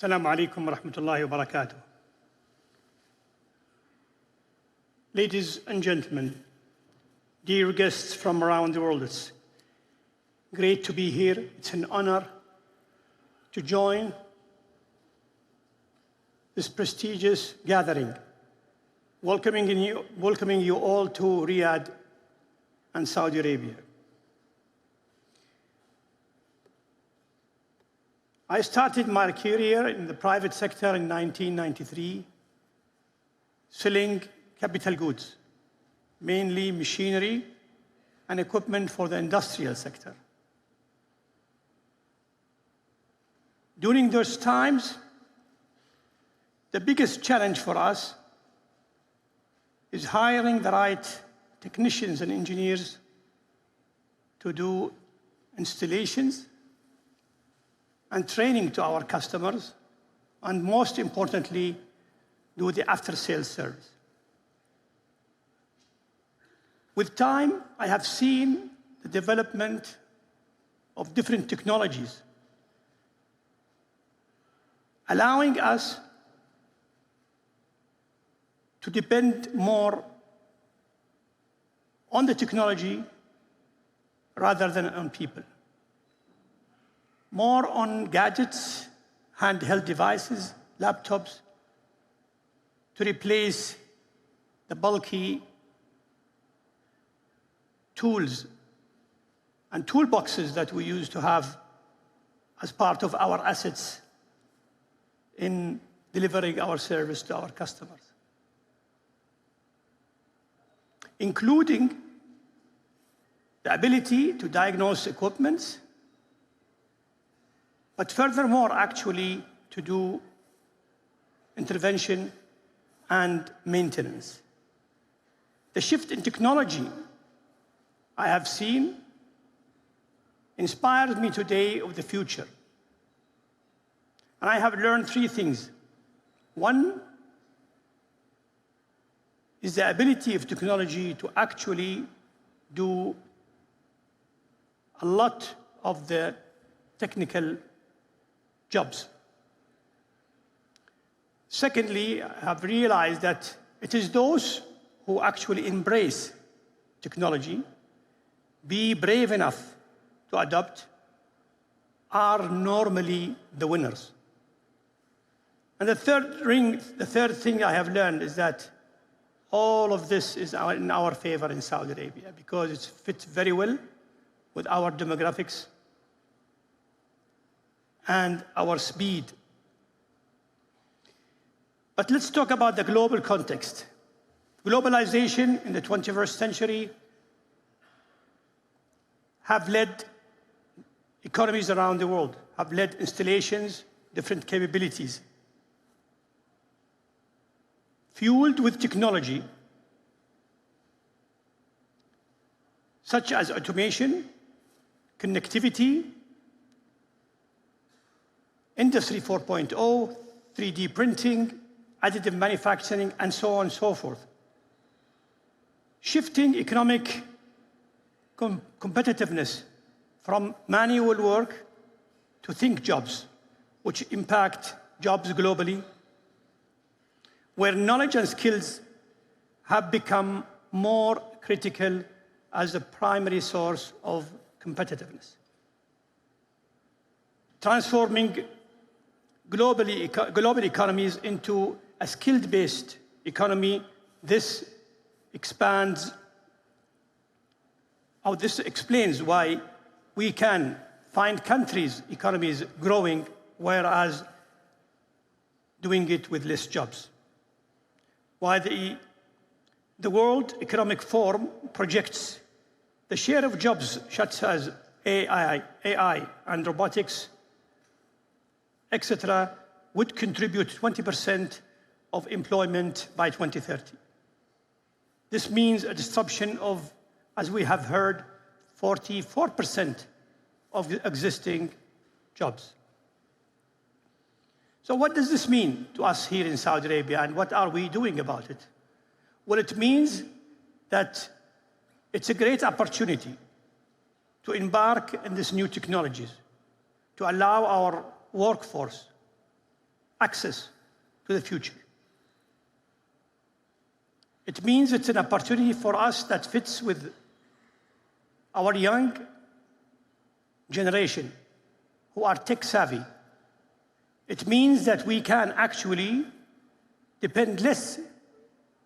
Assalamu alaikum wa rahmatullahi wa barakatuh. Ladies and gentlemen, dear guests from around the world, it's great to be here. It's an honor to join this prestigious gathering, welcoming you all to Riyadh and Saudi Arabia. I started my career in the private sector in 1993, selling capital goods, mainly machinery and equipment for the industrial sector. During those times, the biggest challenge for us is hiring the right technicians and engineers to do installations and training to our customers, and most importantly, do the after-sales service. With time, I have seen the development of different technologies, allowing us to depend more on the technology rather than on people. More on gadgets, handheld devices, laptops, to replace the bulky tools and toolboxes that we used to have as part of our assets in delivering our service to our customers, including the ability to diagnose equipment, but furthermore, actually, to do intervention and maintenance. The shift in technology I have seen inspires me today of the future. And I have learned three things. One is the ability of technology to actually do a lot of the technical jobs. Secondly, I have realized that it is those who actually embrace technology, be brave enough to adopt, are normally the winners. And the third thing I have learned is that all of this is in our favor in Saudi Arabia because it fits very well with our demographics and our speed. But let's talk about the global context. Globalization in the 21st century have led economies around the world, have led installations, different capabilities. Fueled with technology, such as automation, connectivity, Industry 4.0, 3D printing, additive manufacturing, and so on and so forth. Shifting economic competitiveness from manual work to think jobs, which impact jobs globally, where knowledge and skills have become more critical as a primary source of competitiveness. Transforming global economies into a skilled-based economy, this explains why we can find countries' economies growing, whereas doing it with less jobs. Why the World Economic Forum projects the share of jobs such as AI and robotics, etc., would contribute 20% of employment by 2030. This means a disruption of, as we have heard, 44% of the existing jobs. So what does this mean to us here in Saudi Arabia, and what are we doing about it? Well, it means that it's a great opportunity to embark in these new technologies, to allow our workforce access to the future. It means it's an opportunity for us that fits with our young generation who are tech savvy. It means that we can actually depend less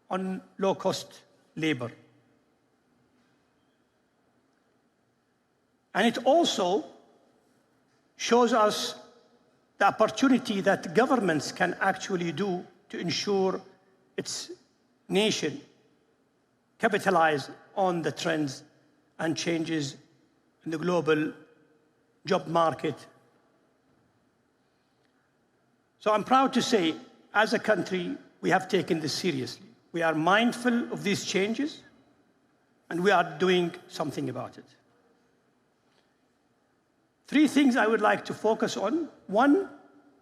on low-cost labor. And it also shows us the opportunity that governments can actually do to ensure its nation capitalize on the trends and changes in the global job market. So I'm proud to say, as a country, we have taken this seriously. We are mindful of these changes, and we are doing something about it. Three things I would like to focus on. One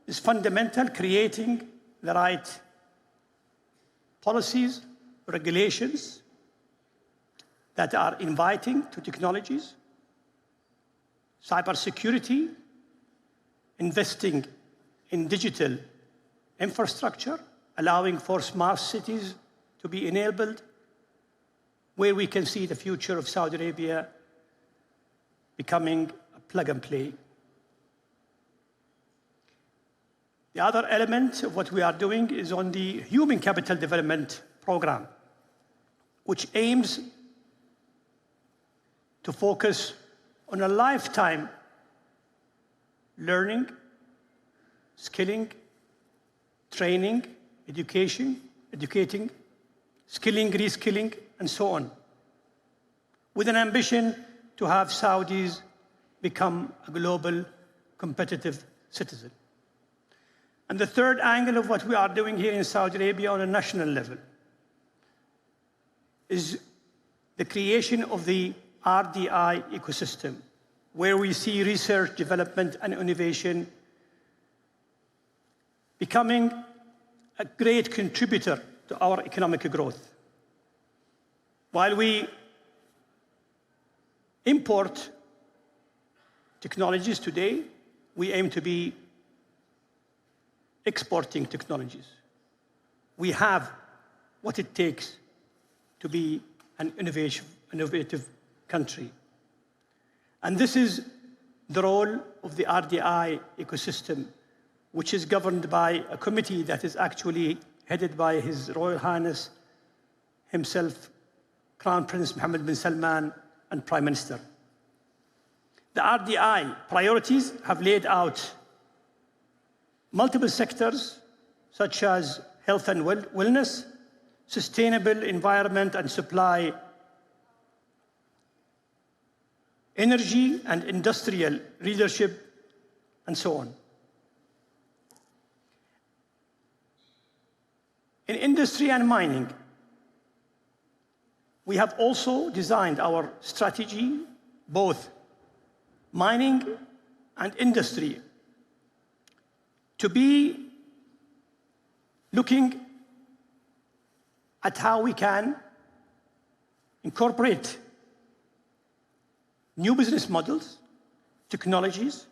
is fundamental, creating the right policies, regulations that are inviting to technologies, cybersecurity, investing in digital infrastructure, allowing for smart cities to be enabled, where we can see the future of Saudi Arabia becoming a plug and play. The other element of what we are doing is on the Human Capital Development Program, which aims to focus on a lifetime learning, skilling, training, educating, skilling, reskilling, and so on, with an ambition to have Saudis become a global competitive citizen. And the third angle of what we are doing here in Saudi Arabia on a national level is the creation of the RDI ecosystem, where we see research, development, and innovation becoming a great contributor to our economic growth. While we import technologies today, we aim to be exporting technologies. We have what it takes to be an innovative country. And this is the role of the RDI ecosystem, which is governed by a committee that is actually headed by His Royal Highness himself, Crown Prince Mohammed bin Salman, and Prime Minister. The RDI priorities have laid out multiple sectors, such as health and wellness, sustainable environment and supply, energy and industrial leadership, and so on. In industry and mining, we have also designed our strategy, both mining and industry, to be looking at how we can incorporate new business models, technologies,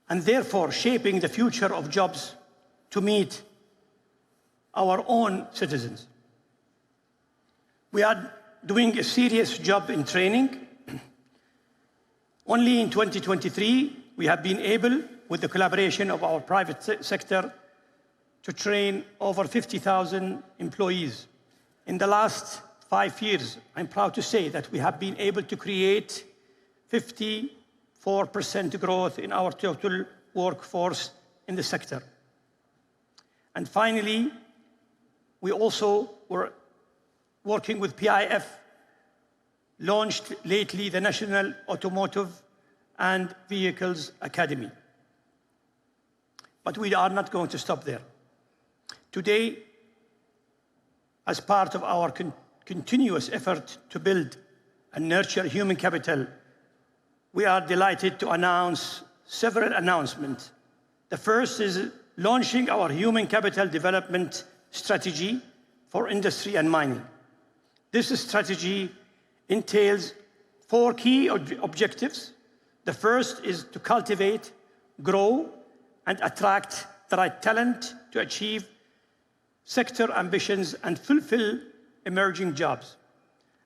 and therefore shaping the future of jobs to meet our own citizens. We are doing a serious job in training. Only in 2023, we have been able, with the collaboration of our private sector, to train over 50,000 employees. In the last 5 years, I'm proud to say that we have been able to create 54% growth in our total workforce in the sector. And finally, we also were working with PIF, launched lately the National Automotive and Vehicles Academy. But we are not going to stop there. Today, as part of our continuous effort to build and nurture human capital, we are delighted to announce several announcements. The first is launching our human capital development strategy for industry and mining. This strategy entails 4 key objectives. The first is to cultivate, grow, and attract the right talent to achieve sector ambitions and fulfill emerging jobs.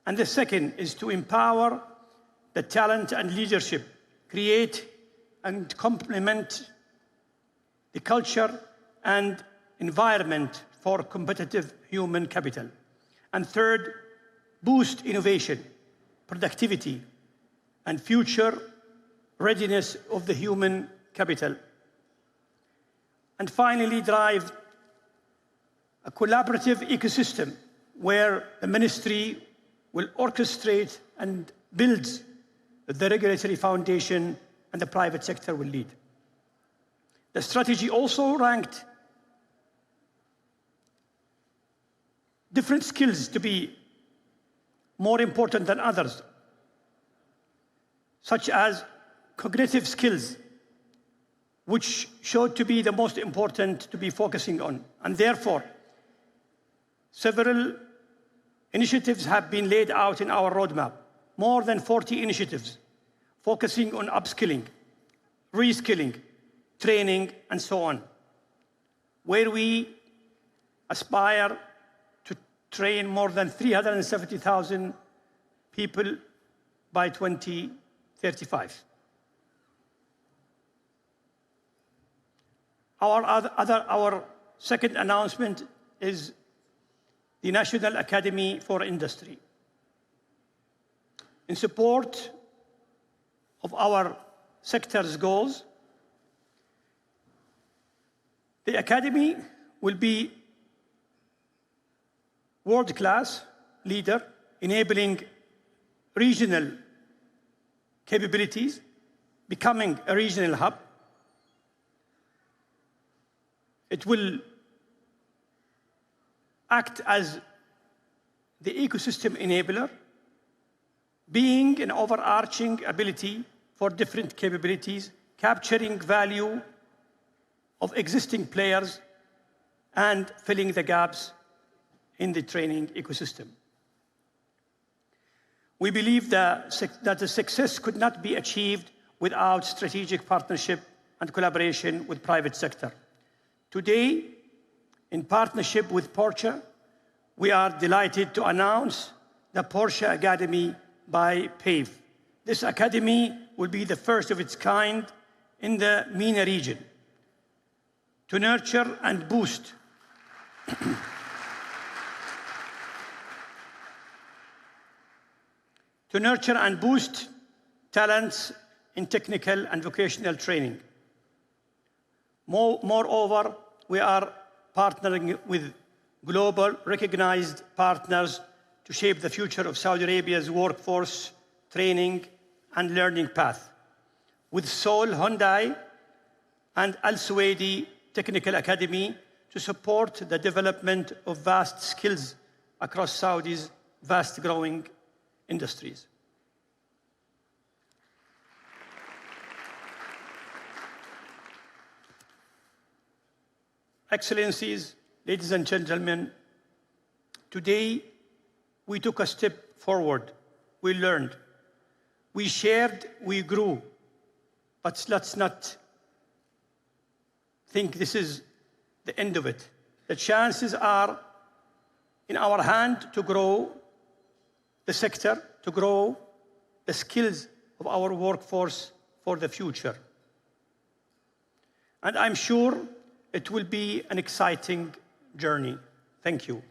And the second is to empower the talent and leadership, create and complement the culture and environment for competitive human capital. And third, boost innovation, productivity, and future readiness of the human capital. And finally, drive a collaborative ecosystem where the ministry will orchestrate and build the regulatory foundation and the private sector will lead. The strategy also ranked different skills to be more important than others, such as cognitive skills, which showed to be the most important to be focusing on. And therefore, several initiatives have been laid out in our roadmap, more than 40 initiatives, focusing on upskilling, reskilling, training, and so on, where we aspire to train more than 370,000 people by 2035. Our second announcement is the National Academy for Industry. In support of our sector's goals, the Academy will be world-class leader, enabling regional capabilities, becoming a regional hub. It will act as the ecosystem enabler, being an overarching ability for different capabilities, capturing value of existing players and filling the gaps in the training ecosystem. We believe that the success could not be achieved without strategic partnership and collaboration with private sector. Today, in partnership with Porsche, we are delighted to announce the Porsche Academy by PAVE. This academy will be the first of its kind in the MENA region to nurture and boost talents in technical and vocational training. Moreover, we are partnering with global recognized partners to shape the future of Saudi Arabia's workforce training and learning path, with Seoul Hyundai and Al Suwaidi Technical Academy to support the development of vast skills across Saudi's vast growing industries. Excellencies, ladies and gentlemen, today we took a step forward. We learned, we shared, we grew. But let's not think this is the end of it. The chances are in our hand to grow the sector, to grow the skills of our workforce for the future. And I'm sure it will be an exciting journey. Thank you.